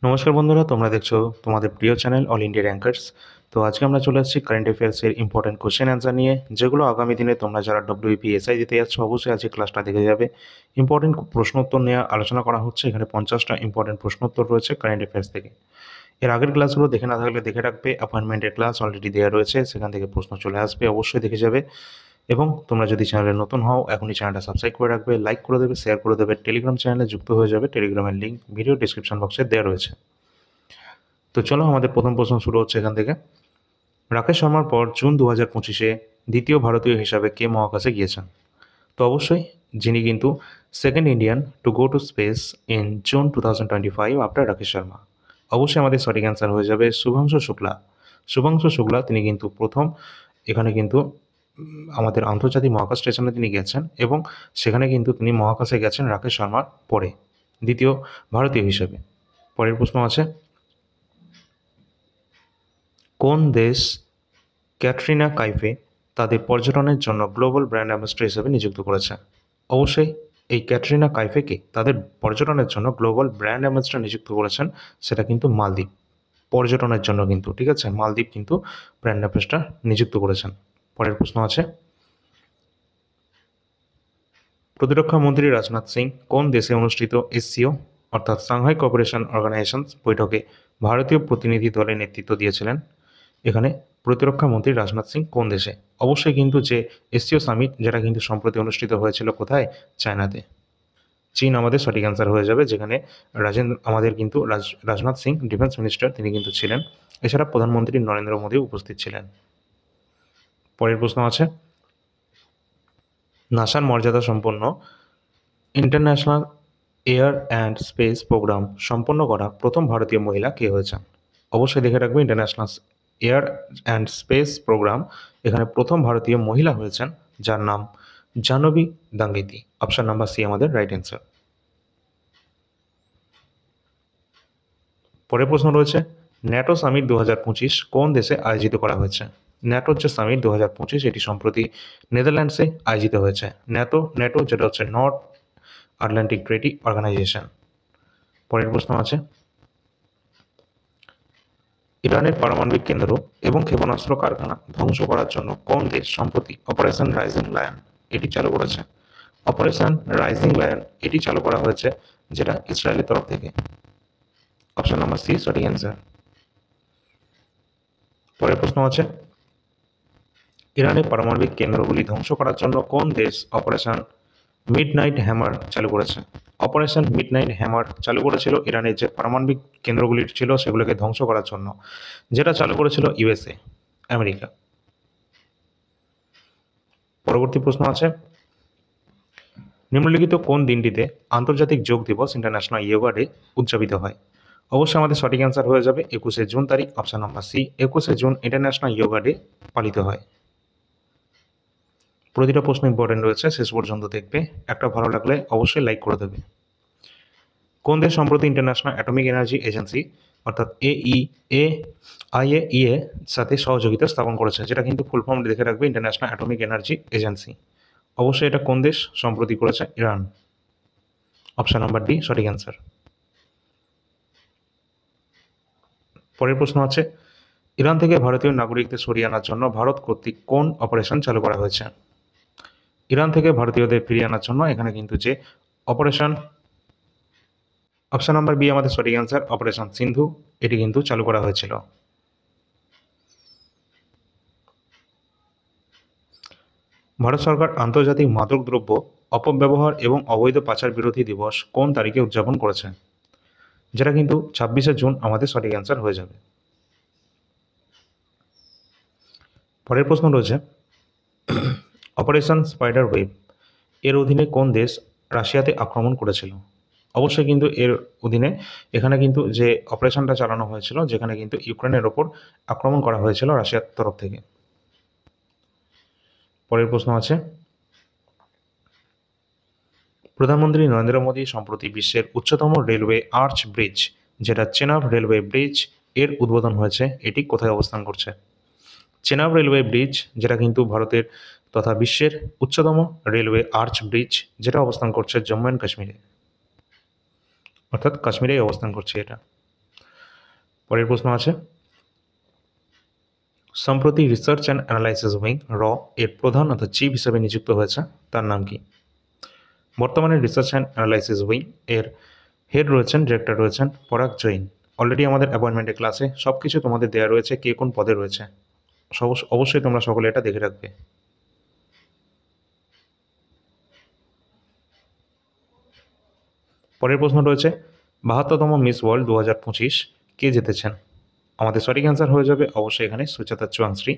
নমস্কার বন্ধুরা, তোমরা দেখছো তোমাদের প্রিয় চ্যানেল অল ইন্ডিয়া র্যাঙ্কার্স। তো আজকে আমরা চলে আসছি কারেন্ট অ্যাফেয়ার্সের ইম্পর্টেন্ট কোশ্চেন অ্যান্সার নিয়ে, যেগুলো আগামী দিনে তোমরা যারা ডব্লিউবিপিএসআই দিতে যাচ্ছ অবশ্যই আজকে ক্লাসটা দেখে যাবে। ইম্পর্টেন্ট প্রশ্ন উত্তর নিয়ে আলোচনা করা হচ্ছে। এখানে 50টা ইম্পর্টেন্ট প্রশ্ন উত্তর রয়েছে কারেন্ট অ্যাফেয়ার্স থেকে। এর আগের ক্লাসগুলো দেখে না থাকলে দেখে রাখবে, অ্যাপয়েন্টমেন্টের ক্লাস অলরেডি দেওয়া রয়েছে, সেখান থেকে প্রশ্ন চলে আসবে, অবশ্যই দেখে যাবে। এবং তোমরা যদি চ্যানেলে নতুন হও এখনই চ্যানেলটা সাবস্ক্রাইব করে রাখবে, লাইক করে দেবে, শেয়ার করে দেবে, টেলিগ্রাম চ্যানেলে যুক্ত হয়ে যাবে। টেলিগ্রামের লিঙ্ক ভিডিও ডিসক্রিপশন বক্সে দেওয়া রয়েছে। তো চলো, আমাদের প্রথম প্রশ্ন শুরু হচ্ছে এখান থেকে। রাকেশ শর্মার পর জুন 2025-এ দ্বিতীয় ভারতীয় হিসাবে কে মহাকাশে গিয়েছেন? তো অবশ্যই যিনি কিন্তু second Indian to go to space in June 2025 after Rakesh Sharma. অবশ্যই আমাদের সঠিক অ্যান্সার হয়ে যাবে শুভাংশু শুক্লা। শুভাংশু শুক্লা তিনি কিন্তু প্রথম এখানে কিন্তু আমাদের আন্তর্জাতিক মহাকাশ স্টেশনে তিনি গেছেন, এবং সেখানে কিন্তু তিনি মহাকাশে গেছেন রাকেশ শর্মার পরে দ্বিতীয় ভারতীয় হিসেবে। পরের প্রশ্ন আছে, কোন দেশ ক্যাটরিনা কাইফে তাদের পর্যটনের জন্য গ্লোবাল ব্র্যান্ড অ্যাম্বাসেডর হিসেবে নিযুক্ত করেছে? অবশ্যই এই ক্যাটরিনা কাইফেকে তাদের পর্যটনের জন্য গ্লোবাল ব্র্যান্ড অ্যাম্বাসেডর নিযুক্ত করেছেন, সেটা কিন্তু মালদ্বীপ। পর্যটনের জন্য কিন্তু, ঠিক আছে, মালদ্বীপ কিন্তু ব্র্যান্ড অ্যাম্বাসেডর নিযুক্ত করেছেন। পরের প্রশ্ন আছে, প্রতিরক্ষা মন্ত্রী রাজনাথ সিং কোন দেশে অনুষ্ঠিত এসসিও অর্থাৎ সাংহাই কোঅপারেশন অর্গানাইজেশন বৈঠকে ভারতীয় প্রতিনিধি দলের নেতৃত্ব দিয়েছিলেন? এখানে প্রতিরক্ষা মন্ত্রী রাজনাথ সিং কোন দেশে? অবশ্যই কিন্তু যে এসসিও সামিট, যেটা কিন্তু সম্প্রতি অনুষ্ঠিত হয়েছিল কোথায়? চায়নাতে। চীন আমাদের সঠিক অ্যান্সার হয়ে যাবে, যেখানে আমাদের কিন্তু রাজনাথ সিং ডিফেন্স মিনিস্টার তিনি কিন্তু ছিলেন। এছাড়া প্রধানমন্ত্রী নরেন্দ্র মোদী উপস্থিত ছিলেন। পরের প্রশ্ন আছে, নাসার মর্যাদা সম্পন্ন international air and space programme সম্পন্ন করা প্রথম ভারতীয় মহিলা কে হয়েছেন? অবশ্যই দেখে রাখবে, international air and space programme এখানে প্রথম ভারতীয় মহিলা হয়েছেন, যার নাম Jahnavi Dangeti. Option number C আমাদের রাইট অ্যান্সার। পরের প্রশ্ন রয়েছে, ন্যাটো সামিট 2025 কোন দেশে আয়োজিত করা হয়েছে? ন্যাটোর যে সামিট 2025 এটি সম্প্রতি নেদারল্যান্ডসে আয়োজিত হয়েছে। ন্যাটো যেটা হচ্ছে নর্থ আটলান্টিক ট্রেডি অর্গানাইজেশন। পরের প্রশ্ন আছে, ইরানের পারমাণবিক কেন্দ্র এবং ক্ষেপণাস্ত্র কারখানা ধ্বংস করার জন্য কোন দেশ সম্প্রতি অপারেশন রাইজিং লায়ন এটি চালু করেছে? অপারেশন রাইজিং লায়ন এটি চালু করা হয়েছে, যেটা ইসরায়েলের তরফ থেকে। অপশন নাম্বার সি সঠিক অ্যান্সার। পরের প্রশ্ন আছে, ইরানের পারমাণবিক কেন্দ্রগুলি ধ্বংস করার জন্য কোন দেশ অপারেশন মিডনাইট হ্যামার চালু করেছে? অপারেশন মিডনাইট হ্যামার চালু করেছিল ইরানের যে পারমাণবিক কেন্দ্রগুলি ছিল সেগুলোকে ধ্বংস করার জন্য, যেটা চালু করেছিল ইউএসএ, আমেরিকা। পরবর্তী প্রশ্ন আছে, নিম্নলিখিত কোন দিনটিতে আন্তর্জাতিক যোগ দিবস ইন্টারন্যাশনাল যোগা ডে উদযাপিত হয়? অবশ্যই আমাদের সঠিক অ্যান্সার হয়ে যাবে 21শে জুন তারিখ। অপশন নাম্বার সি 21শে জুন ইন্টারন্যাশনাল যোগা ডে পালিত হয়। প্রতিটা প্রশ্ন ইম্পর্টেন্ট রয়েছে, শেষ পর্যন্ত দেখবে। একটা ভালো লাগলে অবশ্যই লাইক করে দেবে। কোন দেশ সম্প্রতি ইন্টারন্যাশনাল অ্যাটমিক এনার্জি এজেন্সি অর্থাৎ আইএইএ সাথে সহযোগিতা স্থাপন করেছে? যেটা কিন্তু ফুল ফর্ম দেখে রাখবে, ইন্টারন্যাশনাল অ্যাটমিক এনার্জি এজেন্সি। অবশ্যই এটা কোন দেশ সম্প্রতি করেছে? ইরান। অপশন নাম্বার ডি সঠিক অ্যান্সার। পরের প্রশ্ন আছে, ইরান থেকে ভারতীয় নাগরিকদের সরিয়ে আনার জন্য ভারত কর্তৃক কোন অপারেশন চালু করা হয়েছে? ইরান থেকে ভারতীয়দের ফিরিয়ে আনার জন্য এখানে কিন্তু যে অপারেশন, অপশন নাম্বার বি আমাদের সঠিক অ্যান্সার, অপারেশন সিন্ধু, এটি কিন্তু চালু করা হয়েছিল। ভারত সরকার আন্তর্জাতিক মাদকদ্রব্য অপব্যবহার এবং অবৈধ পাচার বিরোধী দিবস কোন তারিখে উদযাপন করেছে? যেটা কিন্তু 26শে জুন আমাদের সঠিক অ্যান্সার হয়ে যাবে। পরের প্রশ্ন রয়েছে, অপারেশন স্পাইডার ওয়েব এর অধীনে কোন দেশ রাশিয়াতে আক্রমণ করেছিল? অবশ্যই কিন্তু এর অধীনে এখানে কিন্তু যে অপারেশনটা চালানো হয়েছিল, যেখানে কিন্তু ইউক্রেনের ওপর আক্রমণ করা হয়েছিল রাশিয়ার তরফ থেকে। পরের প্রশ্ন আছে, প্রধানমন্ত্রী নরেন্দ্র মোদী সম্প্রতি বিশ্বের উচ্চতম রেলওয়ে আর্চ ব্রিজ, যেটা চেনাব রেলওয়ে ব্রিজ, এর উদ্বোধন হয়েছে, এটি কোথায় অবস্থান করছে? চেনাব রেলওয়ে ব্রিজ, যেটা কিন্তু ভারতের তথা বিশ্বের উচ্চতম রেলওয়ে আর্চ ব্রিজ, যেটা অবস্থান করছে জম্মু অ্যান্ড কাশ্মীরে, অর্থাৎ কাশ্মীরেই অবস্থান করছে এটা। পরের প্রশ্ন আছে, সম্প্রতি রিসার্চ অ্যান্ড অ্যানালাইসিস উইং এর প্রধান অর্থাৎ চিফ হিসেবে নিযুক্ত হয়েছে, তার নাম কি? বর্তমানে রিসার্চ অ্যান্ড অ্যানালাইসিস উইং এর হেড রয়েছেন, ডিরেক্টর রয়েছেন পরাগ জৈন। অলরেডি আমাদের অ্যাপয়েন্টমেন্টের ক্লাসে সব কিছু তোমাদের দেওয়া রয়েছে, কে কোন পদে রয়েছে। অবশ্যই তোমরা সকলে এটা দেখে রাখবে। পরের প্রশ্ন রয়েছে, 72তম মিস ওয়ার্ল্ড 2025 কে জিতেছেন? আমাদের সঠিক অ্যান্সার হয়ে যাবে অবশ্যই এখানে সুচেতা চুয়াংশ্রী।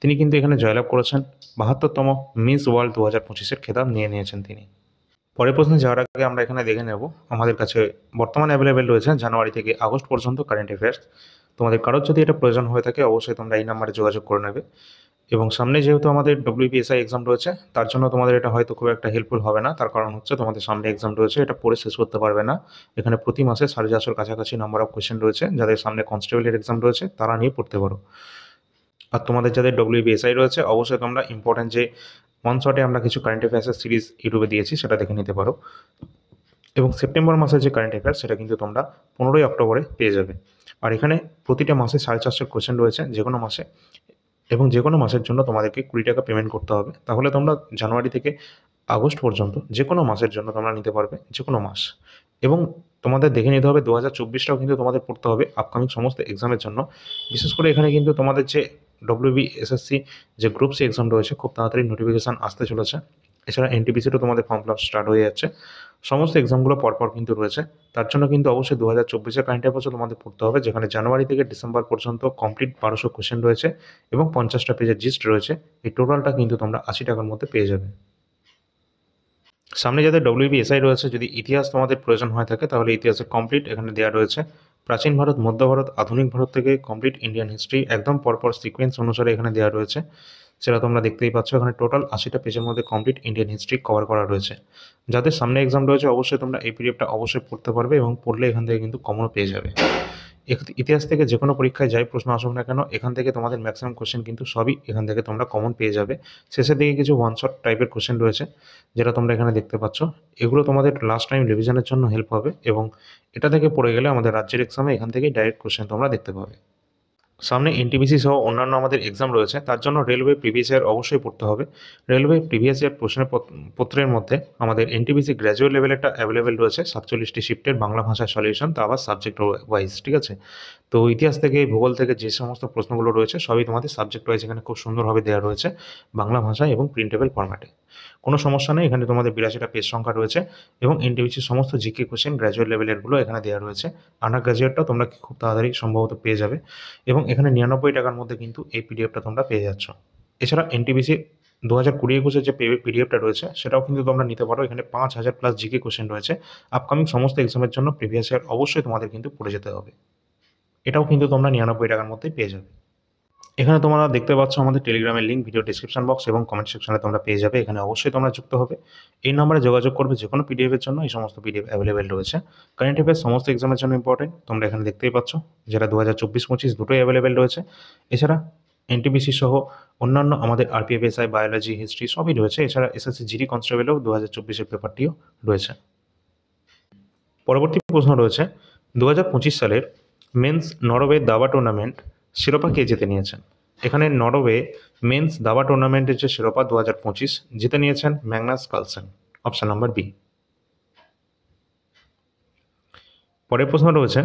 তিনি কিন্তু এখানে জয়লাভ করেছেন, 72তম মিস ওয়ার্ল্ড 2025-এর খেতাব নিয়েছেন তিনি। পরের প্রশ্নে যাওয়ার আগে আমরা এখানে দেখে নেব আমাদের কাছে বর্তমানে অ্যাভেলেবেল রয়েছে জানুয়ারি থেকে আগস্ট পর্যন্ত কারেন্ট অ্যাফেয়ার্স। তোমাদের কারোর যদি এটা প্রয়োজন হয়ে থাকে অবশ্যই তোমরা এই নাম্বারে যোগাযোগ করে নেবে। এবং সামনে যেহেতু আমাদের WPSI এক্সাম রয়েছে, তার জন্য তোমাদের এটা হয়তো খুব একটা হেল্পফুল হবে না। তার কারণ হচ্ছে তোমাদের সামনে এক্সাম রয়েছে, এটা পড়ে শেষ করতে পারবে না। এখানে প্রতি মাসে 450-এর কাছাকাছি নাম্বার অফ কোয়েশ্চেন রয়েছে। যাদের সামনে কনস্টেবলের এক্সাম রয়েছে তারা নিয়ে পড়তে পারো। আর তোমাদের যাদের WPSI রয়েছে অবশ্যই তোমরা ইম্পর্টেন্ট যে ওয়ান শটে আমরা কিছু কারেন্ট অ্যাফেয়ার্সের সিরিজ ইউটিউবে দিয়েছি সেটা দেখে নিতে পারো। এবং সেপ্টেম্বর মাসের যে কারেন্ট অ্যাফেয়ার্স সেটা কিন্তু তোমরা 15ই অক্টোবরে পেয়ে যাবে। আর এখানে প্রতিটা মাসে 450 কোয়েশ্চেন রয়েছে যে কোনো মাসে, এবং যে কোনো মাসের জন্য তোমাদেরকে 20 টাকা পেমেন্ট করতে হবে। তাহলে তোমরা জানুয়ারি থেকে আগস্ট পর্যন্ত যে কোনো মাসের জন্য তোমরা নিতে পারবে, যে কোনো মাস। এবং তোমাদের দেখে নিতে হবে 2024টাও কিন্তু তোমাদের পড়তে হবে আপকামিং সমস্ত এক্সামের জন্য। বিশেষ করে এখানে কিন্তু তোমাদের যে WBSSC যে গ্রুপ সি এক্সাম রয়েছে খুব তাড়াতাড়ি নোটিফিকেশান আসতে চলেছে। এছাড়া NTPCরও তোমাদের ফর্ম ফিল আপ স্টার্ট হয়ে যাচ্ছে। সমস্ত এক্সামগুলো পরপর কিন্তু রয়েছে। তার জন্য কিন্তু অবশ্যই 2024-এর কারেন্ট অ্যাফেয়ার্সও তোমাদের পড়তে হবে, যেখানে জানুয়ারি থেকে ডিসেম্বর পর্যন্ত কমপ্লিট 1200 কোয়েশ্চেন রয়েছে এবং 50টা পেজের জিস্ট রয়েছে। এই টোটালটা কিন্তু তোমরা 80 টাকার মধ্যে পেয়ে যাবে। সামনে যাদের WBSI রয়েছে, যদি ইতিহাস তোমাদের প্রয়োজন হয়ে থাকে তাহলে ইতিহাসের কমপ্লিট এখানে দেওয়া রয়েছে। প্রাচীন ভারত, মধ্য ভারত, আধুনিক ভারত থেকে কমপ্লিট ইন্ডিয়ান হিস্ট্রি একদম পরপর সিকোয়েন্স অনুসারে এখানে দেওয়া রয়েছে। সেটা তোমরা দেখতেই পাচ্ছ, এখানে টোটাল 80টা পেজের মধ্যে কমপ্লিট ইন্ডিয়ান হিস্ট্রি কভার করা রয়েছে। যাদের সামনে এক্সাম রয়েছে অবশ্যই তোমরা এই পিডিএফটা অবশ্যই পড়তে পারবে, এবং পড়লে এখান থেকে কিন্তু কমনও পেয়ে যাবে। ইতিহাস থেকে যে কোনো পরীক্ষায় যাই প্রশ্ন আসুক না কেন, এখান থেকে তোমাদের ম্যাক্সিমাম কোশ্চেন কিন্তু সবই এখান থেকে তোমরা কমন পেয়ে যাবে। শেষের দিকে কিছু ওয়ান শট টাইপের কোশ্চেন রয়েছে যেটা তোমরা এখানে দেখতে পাচ্ছ। এগুলো তোমাদের লাস্ট টাইম রিভিশনের জন্য হেল্প হবে, এবং এটা থেকে পড়ে গেলে আমাদের রাজ্যের এক্সামে এখান থেকেই ডাইরেক্ট কোশ্চেন তোমরা দেখতে পাবে। সামনে NTPC সহ অন্যান্য আমাদের এক্সাম রয়েছে, তার জন্য রেলওয়ে প্রিভিয়াস ইয়ার অবশ্যই পড়তে হবে। রেলওয়ে প্রিভিয়াস ইয়ার প্রশ্নপত্রের মধ্যে আমাদের NTPC গ্র্যাজুয়েট লেভেলেরটা অ্যাভেলেবেল রয়েছে, 47টি শিফটের বাংলা ভাষায় সলিউশন, তা আবার সাবজেক্ট ওয়াইজ, ঠিক আছে। তো ইতিহাস থেকে, ভূগোল থেকে যে সমস্ত প্রশ্নগুলো রয়েছে সবই তোমাদের সাবজেক্ট ওয়াইজ এখানে খুব সুন্দরভাবে দেওয়া রয়েছে বাংলা ভাষায় এবং প্রিন্টেবল ফরম্যাটে। কোনো সমস্যা নেই, এখানে তোমাদের 82টা পেজ সংখ্যা রয়েছে, এবং NTPC সমস্ত জিকে কোশ্চেন গ্র্যাজুয়েট লেভেলেরগুলো এখানে দেওয়া রয়েছে। আন্ডার গ্র্যাজুয়েটটাও তোমরা খুব তাড়াতাড়ি সম্ভবত পেয়ে যাবে, এবং এখানে 99 টাকার মধ্যে কিন্তু এই পিডিএফটা তোমরা পেয়ে যাচ্ছ। এছাড়া NTPC 2020-21-এর যে পিডিএফটা রয়েছে সেটাও কিন্তু তোমরা নিতে পারো। এখানে 5000+ জিকে কোশ্চেন রয়েছে। আপকামিং সমস্ত এক্সামের জন্য প্রিভিয়াস ইয়ার অবশ্যই তোমাদের কিন্তু পড়ে যেতে হবে। এটাও কিন্তু তোমরা 99 টাকার মধ্যেই পেয়ে যাবে। এখানে তোমরা দেখতে পাচ্ছ আমাদের টেলিগ্রামের লিঙ্ক ভিডিও ডিসক্রিপশন বক্স এবং কমেন্ট সেকশনে তোমরা পেয়ে যাবে। এখানে অবশ্যই তোমরা যুক্ত হবে। এই নম্বরে যোগাযোগ করবে যে কোনো পিডিএফের জন্য। এই সমস্ত পিডিএফ অ্যাভেলেবেল রয়েছে। কারেন্ট অ্যাফেয়ার্স সমস্ত এক্সামের জন্য ইম্পর্টেন্ট, তোমরা এখানে দেখতেই পাচ্ছ, যেটা 2024-25 দুটোই অ্যাভেলেবেল রয়েছে। এছাড়া NTPC সহ অন্যান্য আমাদের RPFSI, বায়োলজি, হিস্ট্রি সবই রয়েছে। এছাড়া SSC GD কনস্টেবলেও 2024-এর পেপারটিও রয়েছে। পরবর্তী প্রশ্ন রয়েছে, 2025 সালের মেন্স নরওয়ে দাবা টুর্নামেন্ট শিরোপা কে জিতে নিয়েছেন? এখানে নরওয়ে মেন্স দাবা টুর্নামেন্টের যে শিরোপা 2025 জিতে নিয়েছেন Magnus Carlsen, option number B. পরের প্রশ্ন রয়েছে,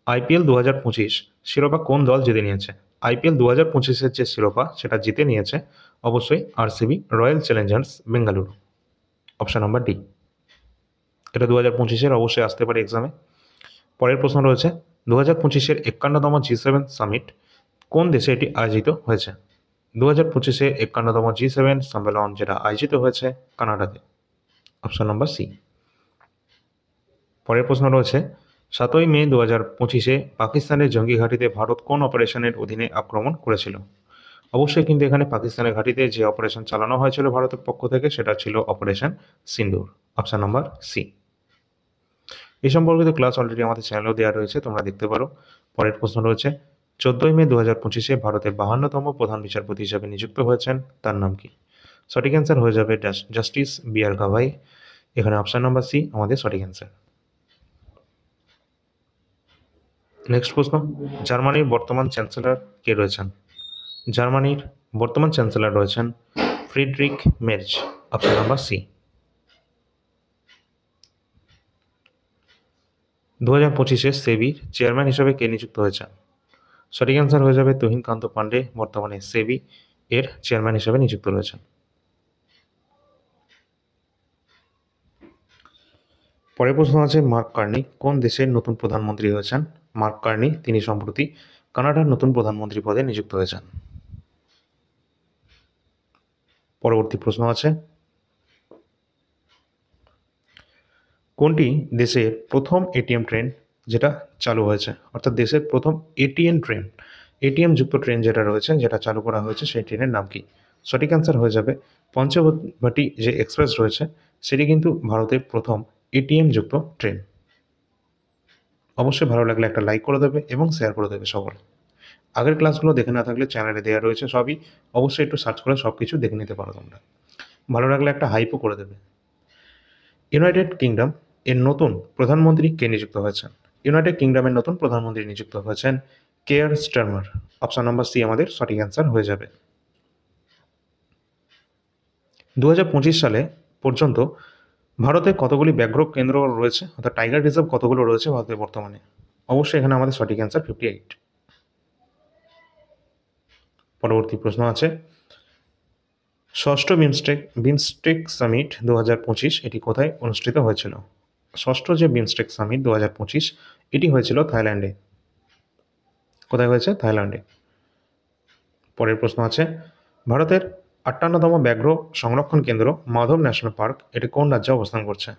IPL 2025 শিরোপা কোন দল জিতে নিয়েছে? IPL 2025-এর যে শিরোপা সেটা জিতে নিয়েছে অবশ্যই RCB, royal Challengers Bengaluru, option number D. এটা 2025-এর অবশ্যই আসতে পারে এক্সামে। পরের প্রশ্ন রয়েছে, 2025-এর 51তম G7 সামিট কোন দেশে এটি আয়োজিত হয়েছে? 2025-এ 51তম G7 সম্মেলন যেটা আয়োজিত হয়েছে কানাডাতে, অপশন নাম্বার সি। পরের প্রশ্ন রয়েছে, 7ই মে 2025-এ পাকিস্তানের জঙ্গি ঘাঁটিতে ভারত কোন অপারেশনের অধীনে আক্রমণ করেছিল? অবশ্যই কিন্তু এখানে পাকিস্তানের ঘাঁটিতে যে অপারেশন চালানো হয়েছিল ভারতের পক্ষ থেকে সেটা ছিল অপারেশন সিন্দুর, অপশন নাম্বার সি। এই সম্পর্কিত ক্লাস অলরেডি আমাদের চ্যানেলেও দেওয়া রয়েছে, তোমরা দেখতে পারো। পরের প্রশ্ন রয়েছে, 14ই মে 2025-এ ভারতের 52তম প্রধান বিচারপতি হিসাবে নিযুক্ত হয়েছেন, তার নাম কি? সঠিক অ্যান্সার হয়ে যাবে জাস্টিস BR গাভাই। এখানে অপশন নাম্বার সি আমাদের সঠিক অ্যান্সার। নেক্সট প্রশ্ন, জার্মানির বর্তমান চ্যান্সেলর কে রয়েছেন? জার্মানির বর্তমান চ্যান্সেলর রয়েছেন Friedrich Merz, option number C. 2025-এ সেবির চেয়ারম্যান হিসেবে কে নিযুক্ত হয়েছেন? সঠিক অ্যান্সার হয়ে যাবে তুহিন কান্ত পান্ডে বর্তমানে সেবি এর চেয়ারম্যান হিসেবে নিযুক্ত রয়েছেন। পরের প্রশ্ন আছে, মার্ক কার্নি কোন দেশের নতুন প্রধানমন্ত্রী হয়েছেন? মার্ক কার্নি তিনি সম্প্রতি কানাডার নতুন প্রধানমন্ত্রী পদে নিযুক্ত হয়েছেন। পরবর্তী প্রশ্ন আছে, কোনটি দেশের প্রথম এটিএম ট্রেন যেটা চালু হয়েছে, অর্থাৎ দেশের প্রথম এটিএম যুক্ত ট্রেন যেটা রয়েছে, যেটা চালু করা হয়েছে, সেই ট্রেনের নাম কি? সঠিক অ্যান্সার হয়ে যাবে পঞ্চবটি যে এক্সপ্রেস রয়েছে সেটি কিন্তু ভারতের প্রথম এটিএম যুক্ত ট্রেন। অবশ্যই ভালো লাগলে একটা লাইক করে দেবে এবং শেয়ার করে দেবে সকলে। আগের ক্লাসগুলো দেখে না থাকলে চ্যানেলে দেওয়া রয়েছে সবই, অবশ্যই একটু সার্চ করে সব কিছু দেখে নিতে পারো তোমরা। ভালো লাগলে একটা হাইপও করে দেবে। ইউনাইটেড কিংডম এর নতুন প্রধানমন্ত্রী কে নিযুক্ত হয়েছেন? ইউনাইটেড কিংডমের নতুন প্রধানমন্ত্রী নিযুক্ত হয়েছেন Keir Starmer, option number C আমাদের সঠিক অ্যান্সার হয়ে যাবে। 2025 সালে পর্যন্ত ভারতে কতগুলি ব্যাঘ্র কেন্দ্র রয়েছে, অর্থাৎ টাইগার রিজার্ভ কতগুলো রয়েছে ভারতে বর্তমানে? অবশ্যই এখানে আমাদের সঠিক অ্যান্সার 58। পরবর্তী প্রশ্ন আছে, ষষ্ঠ বিমস্টেক সামিট 2025 এটি কোথায় অনুষ্ঠিত হয়েছিল? ষষ্ঠ যে বিমস্টেক সামিট 2025 এটি হয়েছিল থাইল্যান্ডে। কোথায় হয়েছে? থাইল্যান্ডে। পরের প্রশ্ন আছে, ভারতের 58তম ব্যাঘ্র সংরক্ষণ কেন্দ্র মাধব ন্যাশনাল পার্ক এটি কোন রাজ্যে অবস্থান করছে?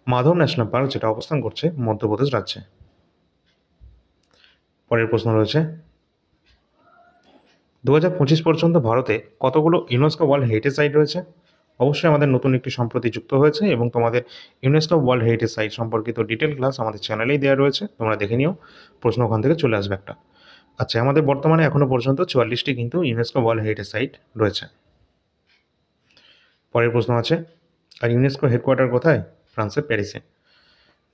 মাধব ন্যাশনাল পার্ক যেটা অবস্থান করছে মধ্যপ্রদেশ রাজ্যে। পরের প্রশ্ন রয়েছে, 2025 পর্যন্ত ভারতে কতগুলো ইউনেস্কো ওয়ার্ল্ড হেরিটেজ সাইট রয়েছে? অবশ্যই আমাদের নতুন একটি সম্প্রতি যুক্ত হয়েছে এবং তোমাদের ইউনেস্কো ওয়ার্ল্ড হেরিটেজ সাইট সম্পর্কিত ডিটেল ক্লাস আমাদের চ্যানেলেই দেওয়া রয়েছে, তোমরা দেখে নিও, প্রশ্ন ওখান থেকে চলে আসবে একটা। আচ্ছা, আমাদের বর্তমানে এখনও পর্যন্ত 44টি কিন্তু ইউনেস্কো ওয়ার্ল্ড হেরিটেজ সাইট রয়েছে। পরের প্রশ্ন আছে, আর ইউনেস্কো হেডকোয়ার্টার কোথায়? ফ্রান্সের প্যারিসে।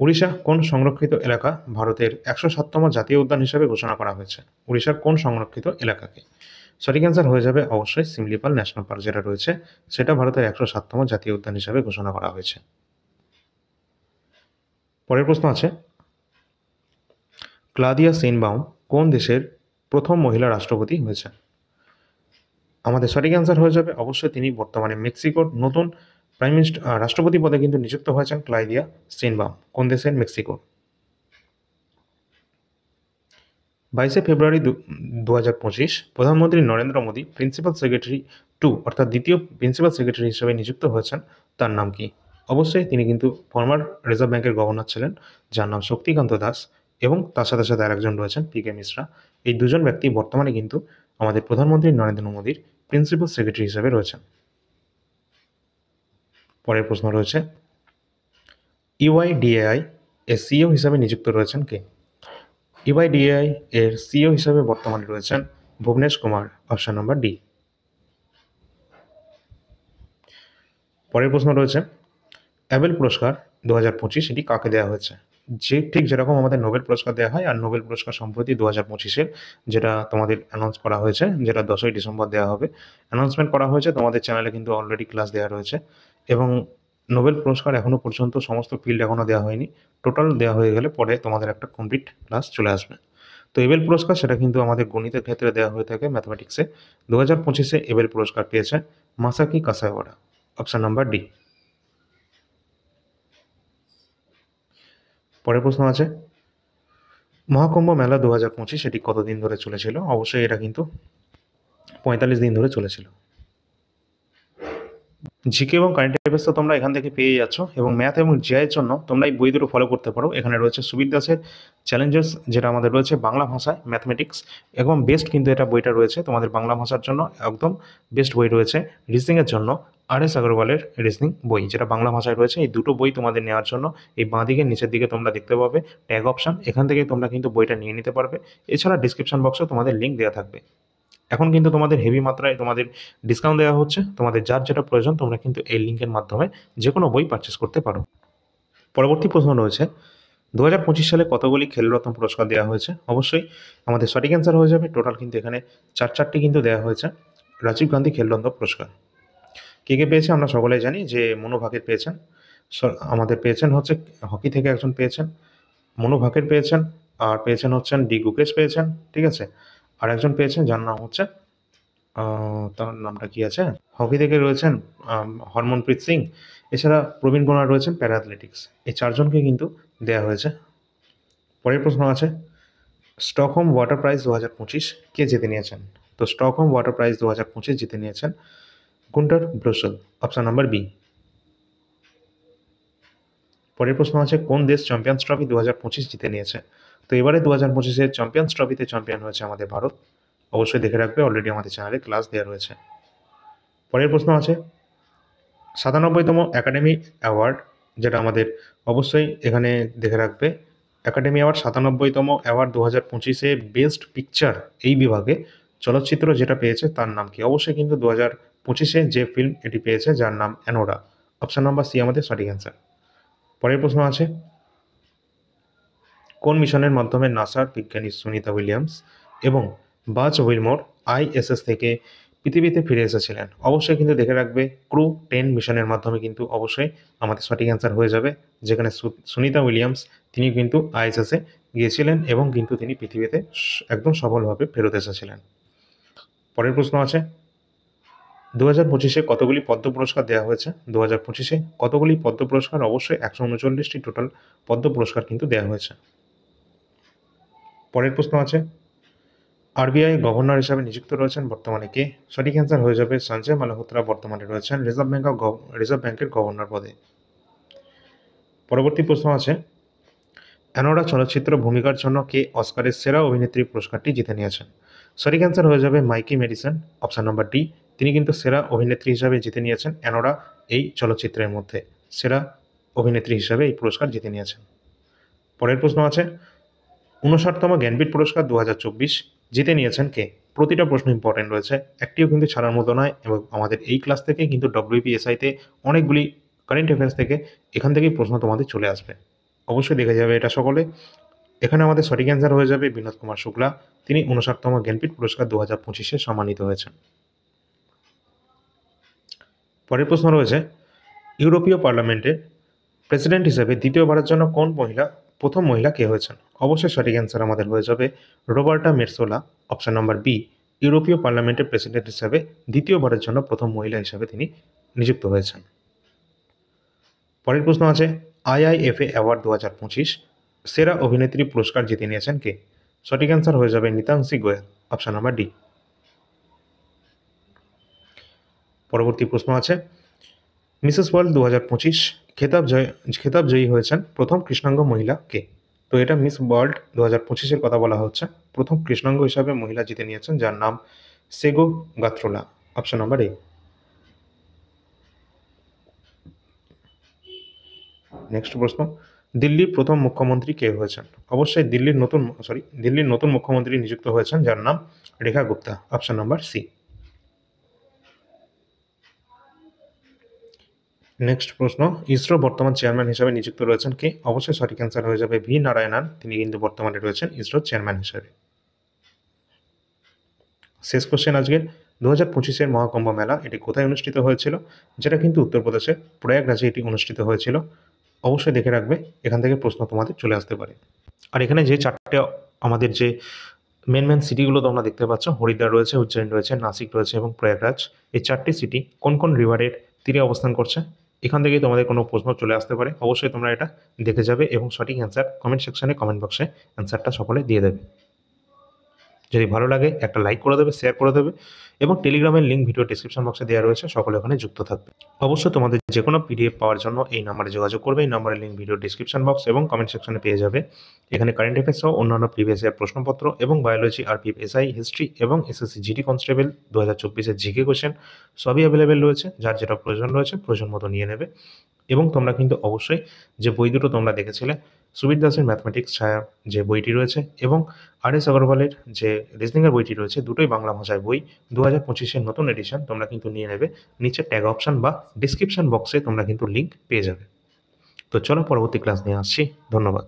উড়িষ্যা কোন সংরক্ষিত এলাকা ভারতের 107তম জাতীয় উদ্যান হিসেবে ঘোষণা করা হয়েছে? উড়িষ্যার কোন সংরক্ষিত এলাকাকে? সঠিক অ্যান্সার হয়ে যাবে অবশ্যই সিমলিপাল ন্যাশনাল পার্ক যেটা রয়েছে সেটা ভারতের 107তম জাতীয় উদ্যান হিসেবে ঘোষণা করা হয়েছে। পরের প্রশ্ন আছে, ক্লাদিয়া সেইনবাউম কোন দেশের প্রথম মহিলা রাষ্ট্রপতি হয়েছে? আমাদের সঠিক অ্যান্সার হয়ে যাবে অবশ্যই তিনি বর্তমানে মেক্সিকোর নতুন রাষ্ট্রপতি পদে কিন্তু নিযুক্ত হয়েছেন ক্লাদিয়া সেইনবাউম। কোন দেশের? মেক্সিকো। 22 ফেব্রুয়ারি 2025 প্রধানমন্ত্রী নরেন্দ্র মোদী প্রিন্সিপাল সেক্রেটারি 2 অর্থাৎ দ্বিতীয় প্রিন্সিপাল সেক্রেটারি হিসেবে নিযুক্ত হয়েছেন, তার নাম কি? অবশ্যই তিনি কিন্তু ফর্মার রিজার্ভ ব্যাংকের গভর্নর ছিলেন, যার নাম শক্তিকান্ত দাস, এবং তার সাথে সাথে আরেকজন রয়েছেন পিকে মিশ্রা। এই দুজন ব্যক্তি বর্তমানে কিন্তু আমাদের প্রধানমন্ত্রী নরেন্দ্র মোদীর প্রিন্সিপাল সেক্রেটারি হিসেবে রয়েছেন। পরের প্রশ্ন রয়েছে, ইউআইডিএআই এর সিইও হিসাবে নিযুক্ত রয়েছেন কে? ইউআইডিএআই এর সিইও হিসাবে বর্তমানে রয়েছেন Bhubanesh Kumar, option number D. পরের প্রশ্ন রয়েছে, অ্যাবেল পুরস্কার 2025 এটি কাকে দেওয়া হয়েছে? ঠিক যেরকম আমাদের নোবেল পুরস্কার দেওয়া হয়, আর নোবেল পুরস্কার সম্প্রতি 2025-এর যেটা তোমাদের অ্যানাউন্স করা হয়েছে, যেটা 10ই ডিসেম্বর দেওয়া হবে, অ্যানাউন্সমেন্ট করা হয়েছে, তোমাদের চ্যানেলে কিন্তু অলরেডি ক্লাস দেওয়া রয়েছে। এবং নোবেল পুরস্কার এখনও পর্যন্ত সমস্ত ফিল্ড এখনও দেওয়া হয়নি, টোটাল দেওয়া হয়ে গেলে পরে তোমাদের একটা কমপ্লিট ক্লাস চলে আসবে। তো এবেল পুরস্কার সেটা কিন্তু আমাদের গণিতের ক্ষেত্রে দেওয়া হয়ে থাকে, ম্যাথমেটিক্সে। 2025-এ এবেল পুরস্কার পেয়েছে মাসাকি কাসাওয়ারা, অপশন নাম্বার ডি। পরের প্রশ্ন আছে, মহাকুম্ভ মেলা 2025 এটি কতদিন ধরে চলেছিল? অবশ্যই এটা কিন্তু 45 দিন ধরে চলেছিল। জিকে এবং কারেন্ট অ্যাফেয়ার্স তো তোমরা এখান থেকে পেয়ে যাচ্ছ, এবং ম্যাথ এবং জিআইয়ের জন্য তোমরা এই বই দুটো ফলো করতে পারো। এখানে রয়েছে সুবীর দাসের চ্যালেঞ্জেস, যেটা আমাদের রয়েছে বাংলা ভাষায় ম্যাথমেটিক্স, এবং বেস্ট কিন্তু এটা বইটা রয়েছে তোমাদের বাংলা ভাষার জন্য একদম বেস্ট বই রয়েছে। রিজনিংয়ের জন্য আর.এস. আগরওয়ালের রিজনিং বই, যেটা বাংলা ভাষায় রয়েছে। এই দুটো বই তোমাদের নেওয়ার জন্য এই বাঁ দিকে নিচের দিকে তোমরা দেখতে পাবে ট্যাগ অপশান, এখান থেকে তোমরা কিন্তু বইটা নিয়ে নিতে পারবে। এছাড়া ডিসক্রিপশন বক্সে তোমাদের লিঙ্ক দেওয়া থাকবে। এখন কিন্তু তোমাদের হেভি মাত্রায় তোমাদের ডিসকাউন্ট দেওয়া হচ্ছে, তোমাদের যার যেটা প্রয়োজন তোমরা কিন্তু এই লিঙ্কের মাধ্যমে যে কোনো বই পারচেস করতে পারো। পরবর্তী প্রশ্ন রয়েছে, 2025 সালে কতগুলি খেলরত্ন পুরস্কার দেওয়া হয়েছে? অবশ্যই আমাদের সঠিক অ্যান্সার হয়ে যাবে টোটাল কিন্তু এখানে 4টি কিন্তু দেওয়া হয়েছে রাজীব গান্ধী খেলরত্ন পুরস্কার। কে পেয়েছে আমরা সকলেই জানি যে মনু ভাকের পেয়েছেন। আমাদের পেয়েছেন হচ্ছে হকি থেকে একজন পেয়েছেন, মনু ভাকের পেয়েছেন, আর পেয়েছেন হচ্ছেন ডি গুকেশ পেয়েছেন, ঠিক আছে? আর একজন পেয়েছেন যার নাম হচ্ছে তার নামটা কি আছে? হকি থেকে রয়েছেন হরমনপ্রীত সিং, এছাড়া প্রবীণ কুমার রয়েছেন প্যারা অ্যাথলেটিক্স। এই 4 জনকে কিন্তু দেয়া হয়েছে। পরের প্রশ্ন আছে, স্টকহোম ওয়াটার প্রাইজ 2025 কে জিতে নিয়েছেন? তো স্টকহোম ওয়াটার প্রাইজ 2025 জিতে নিয়েছেন গুন্টার ব্রুসেল, অপশন নাম্বার বি। পরের প্রশ্ন আছে, কোন দেশ চ্যাম্পিয়ন্স ট্রফি 2025 জিতে নিয়েছে? তো এবারে 2025-এর চ্যাম্পিয়ন্স ট্রফিতে চ্যাম্পিয়ন হয়েছে আমাদের ভারত। অবশ্যই দেখে রাখবে, অলরেডি আমাদের চ্যানেলে ক্লাস দেওয়া রয়েছে। পরের প্রশ্ন আছে, 97তম একাডেমি অ্যাওয়ার্ড, যেটা আমাদের অবশ্যই এখানে দেখে রাখবে, একাডেমি অ্যাওয়ার্ড 97তম অ্যাওয়ার্ড 2025-এ বেস্ট পিকচার এই বিভাগে চলচ্চিত্র যেটা পেয়েছে তার নাম কি? অবশ্যই কিন্তু 2025-এ যে ফিল্ম এটি পেয়েছে যার নাম অ্যানোরা, অপশন নাম্বার সি আমাদের সঠিক অ্যান্সার। পরের প্রশ্ন আছে, কোন মিশনের মাধ্যমে নাসার বিজ্ঞানী সুনিতা উইলিয়ামস এবং বাজ উইলমোর আইএসএস থেকে পৃথিবীতে ফিরে এসেছিলেন? অবশ্যই কিন্তু দেখে রাখবে, ক্রু 10 মিশনের মাধ্যমে কিন্তু অবশ্যই আমাদের সঠিক অ্যান্সার হয়ে যাবে, যেখানে সুনিতা উইলিয়ামস তিনি কিন্তু আইএসএসে গিয়েছিলেন এবং কিন্তু তিনি পৃথিবীতে একদম সফলভাবে ফেরত এসেছিলেন। পরের প্রশ্ন আছে, 2025-এ কতগুলি পদ্ম পুরস্কার দেওয়া হয়েছে? 2025-এ কতগুলি পদ্ম পুরস্কার? অবশ্যই 139টি টোটাল পদ্ম পুরস্কার কিন্তু দেওয়া হয়েছে। পরের প্রশ্ন আছে, আরবিআই গভর্নর হিসাবে নিযুক্ত রয়েছেন বর্তমানে কে? সঠিক অ্যান্সার হয়ে যাবে সঞ্জয় মালহোত্রা বর্তমানে রয়েছেন রিজার্ভ ব্যাংকের গভর্নর পদে। পরবর্তী প্রশ্ন আছে, অ্যানোরা চলচ্চিত্র ভূমিকার জন্য কে অস্কারের সেরা অভিনেত্রী পুরস্কারটি জিতে নিয়েছেন? সঠিক অ্যান্সার হয়ে যাবে মাইকি মেডিসন, অপশন নাম্বার ডি। তিনি কিন্তু সেরা অভিনেত্রী হিসাবে জিতে নিয়েছেন অ্যানোরা এই চলচ্চিত্রের মধ্যে, সেরা অভিনেত্রী হিসাবে এই পুরস্কার জিতে নিয়েছেন। পরের প্রশ্ন আছে, 59তম জ্ঞানপীঠ পুরস্কার 2024 জিতে নিয়েছেন কে? প্রতিটা প্রশ্ন ইম্পর্টেন্ট রয়েছে, একটিও কিন্তু ছাড়ার মতো নয়, এবং আমাদের এই ক্লাস থেকে কিন্তু WPSI-তে অনেকগুলি কারেন্ট অ্যাফেয়ার্স থেকে এখান থেকেই প্রশ্ন তোমাদের চলে আসবে। অবশ্যই দেখে যাবে এটা সকলে। এখানে আমাদের সঠিক অ্যান্সার হয়ে যাবে বিনোদ কুমার শুক্লা, তিনি 59তম জ্ঞানপীঠ পুরস্কার 2025-এ সম্মানিত হয়েছেন। পরের প্রশ্ন রয়েছে, ইউরোপীয় পার্লামেন্টের প্রেসিডেন্ট হিসেবে দ্বিতীয়বারের জন্য প্রথম মহিলা কে হয়েছেন? অবশ্যই সঠিক অ্যান্সার আমাদের হয়ে যাবে রোবার্টা মেটসোলা, অপশন নাম্বার বি। ইউরোপীয় পার্লামেন্টের প্রেসিডেন্ট হিসেবে দ্বিতীয়বারের জন্য প্রথম মহিলা হিসেবে তিনি নিযুক্ত হয়েছেন। পরের প্রশ্ন আছে, আইআইএফএ অ্যাওয়ার্ড 2025 সেরা অভিনেত্রী পুরস্কার জিতে নিয়েছেন কে? সঠিক অ্যান্সার হয়ে যাবে Nitanshi Goyal, option number D. পরবর্তী প্রশ্ন আছে, মিসেস ওয়ার্ল্ড 2025 খেতাব জয়ী হয়েছেন প্রথম কৃষ্ণাঙ্গ মহিলা কে? তো এটা মিস ওয়ার্ল্ড 2025-এর কথা বলা হচ্ছে, প্রথম কৃষ্ণাঙ্গ হিসাবে মহিলা জিতে নিয়েছেন যার নাম সেগো গাত্রোলা, অপশন নাম্বার এ। নেক্সট প্রশ্ন, দিল্লির প্রথম মুখ্যমন্ত্রী কে হয়েছেন? অবশ্যই দিল্লির নতুন মুখ্যমন্ত্রী নিযুক্ত হয়েছেন যার নাম Rekha Gupta, option number C. Next প্রশ্ন, ইসরো বর্তমান চেয়ারম্যান হিসেবে নিযুক্ত রয়েছেন কে? অবশ্যই সঠিক অ্যান্সার হয়ে যাবে ভি নারায়ণন, তিনি কিন্তু বর্তমানে রয়েছেন ইসরোর চেয়ারম্যান হিসেবে। শেষ কোশ্চেন আজকের, 2025-এর মহাকুম্ভ মেলা এটি কোথায় অনুষ্ঠিত হয়েছিল? যেটা কিন্তু উত্তরপ্রদেশের প্রয়াগরাজে এটি অনুষ্ঠিত হয়েছিল। অবশ্যই দেখে রাখবে, এখান থেকে প্রশ্ন তোমাদের চলে আসতে পারে। আর এখানে যে 4টে আমাদের যে মেন সিটিগুলো তোমরা দেখতে পাচ্ছ, হরিদ্বার রয়েছে, উজ্জয়ন রয়েছে, নাসিক রয়েছে এবং প্রয়াগরাজ, এই 4টি সিটি কোন কোন রিভারের তীরে অবস্থান করছে? এখান থেকেই তোমাদের কোনো প্রশ্ন চলে আসতে পারে। অবশ্যই তোমরা এটা দেখে যাবে এবং সঠিক অ্যান্সার কমেন্ট সেকশনে কমেন্ট বক্সে অ্যান্সারটা সকলে দিয়ে দেবে। যদি ভালো লাগে একটা লাইক করে দেবে, শেয়ার করে দেবে, এবং টেলিগ্রামের লিঙ্ক ভিডিও ডিসক্রিপশন বক্সে দেওয়া রয়েছে, সকলে ওখানে যুক্ত থাকবে। অবশ্যই তোমাদের যে কোনো পিডিএফ পাওয়ার জন্য এই নাম্বারে যোগাযোগ করবে, এই নাম্বারের লিঙ্ক ভিডিও ডিসক্রিপশন বক্স এবং কমেন্ট সেকশনে পেয়ে যাবে। এখানে কারেন্ট অ্যাফেয়ার্স সহ অন্যান্য প্রিভিয়াস ইয়ার প্রশ্নপত্র এবং বায়োলজি, আরপিএফ, এসআই, হিস্ট্রি এবং এসএসসি জিডি কনস্টেবল 2024-এর জিকে কোশ্চেন সবই অ্যাভেলেবেল রয়েছে, যার যেটা প্রয়োজন রয়েছে প্রয়োজন মতো নিয়ে নেবে। এবং তোমরা কিন্তু অবশ্যই যে বই দুটো তোমরা দেখেছিলে, সুবীর দাসের ম্যাথমেটিক্স ছায়া যে বইটি রয়েছে এবং আর.এস. আগরওয়ালের যে রিজনিংয়ের বইটি রয়েছে, দুটোই বাংলা ভাষায় বই, 2025-এর নতুন এডিশন তোমরা কিন্তু নিয়ে নেবে। নিচে ট্যাগ অপশন বা ডিসক্রিপশন বক্সে তোমরা কিন্তু লিঙ্ক পেয়ে যাবে। তো চলো পরবর্তী ক্লাস নিয়ে আসছি, ধন্যবাদ।